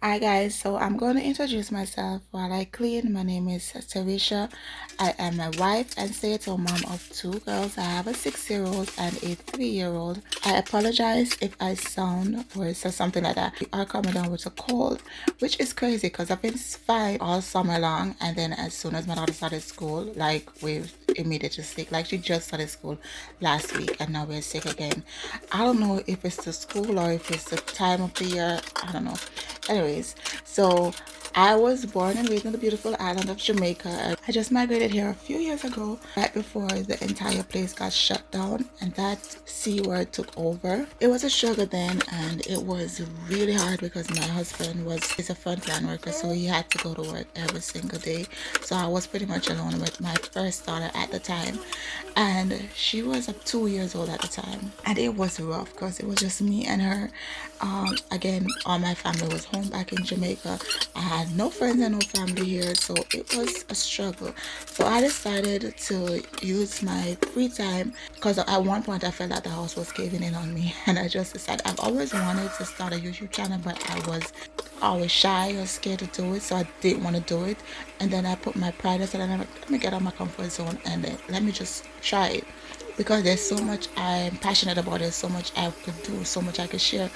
Hi guys, so I'm going to introduce myself while I clean. My name is Tarisha. I am a wife and stay-at-home mom of two girls. I have a 6-year-old and a 3-year-old. I apologize if I sound worse or something like that. We are coming down with a cold, which is crazy because I've been fine all summer long, and then as soon as my daughter started school, like we immediately sick. Like she just started school last week and now we're sick again. I don't know if it's the school or if it's the time of the year. I don't know. Anyways, so I was born and raised on the beautiful island of Jamaica. I just migrated here a few years ago, right before the entire place got shut down and that C word took over. It was a struggle then, and it was really hard because my husband is a frontline worker, so he had to go to work every single day. So I was pretty much alone with my first daughter at the time, and she was 2 years old at the time, and it was rough because it was just me and her. Again, all my family was home back in Jamaica. I had no friends and no family here, so it was a struggle. So I decided to use my free time because at one point I felt that the house was caving in on me, and I just decided I've always wanted to start a YouTube channel, but I was always shy or scared to do it, so I didn't want to do it. And then I put my pride aside and I'm like, let me get out of my comfort zone and then let me just try it, because there's so much I'm passionate about. There's so much I could do, so much I could share.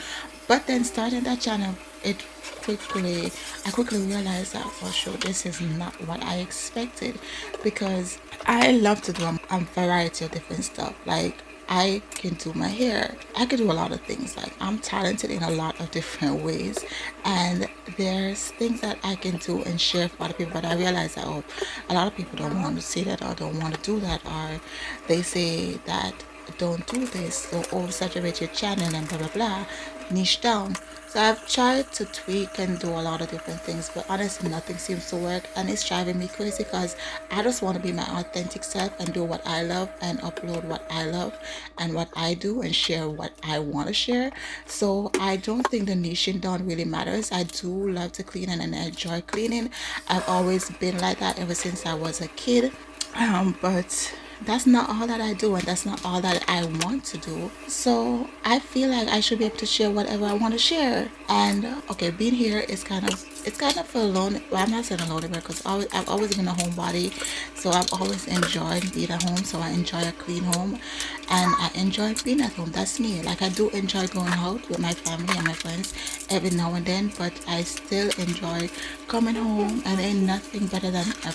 But then starting that channel, it quickly I quickly realized that for sure this is not what I expected, because I love to do a variety of different stuff. Like I can do my hair. I could do a lot of things. Like I'm talented in a lot of different ways, and there's things that I can do and share for other people. But I realize that a lot of people don't want to see that or don't want to do that, or they say that don't do this, so oversaturate your channel and blah blah blah, niche down. So I've tried to tweak and do a lot of different things, but honestly nothing seems to work, and it's driving me crazy because I just want to be my authentic self and do what I love and upload what I love and what I do and share what I want to share. So I don't think the niching down really matters. I do love to clean and I enjoy cleaning. I've always been like that ever since I was a kid. But that's not all that I do, and that's not all that I want to do. So I feel like I should be able to share whatever I want to share. And okay, being here is kind of a lonely. Well, I'm not saying a lonely because I've always been a homebody, so I've always enjoyed being at home. So I enjoy a clean home, and I enjoy being at home. That's me. Like I do enjoy going out with my family and my friends every now and then, but I still enjoy coming home, and ain't nothing better than a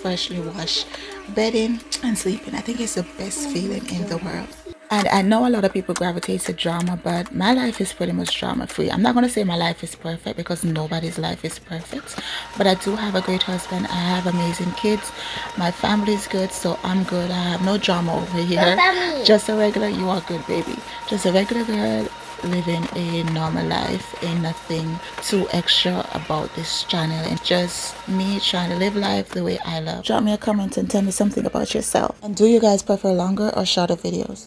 freshly washed bedding and sleeping. I think it's the best feeling in the world. And I know a lot of people gravitate to drama, but my life is pretty much drama free. I'm not going to say my life is perfect because nobody's life is perfect, but I do have a great husband. I have amazing kids. My family is good, so I'm good. I have no drama over here. Just a regular, you are good, baby. Just a regular girl living a normal life. Ain't nothing too extra about this channel, and just me trying to live life the way I love. Drop me a comment and tell me something about yourself. And do you guys prefer longer or shorter videos?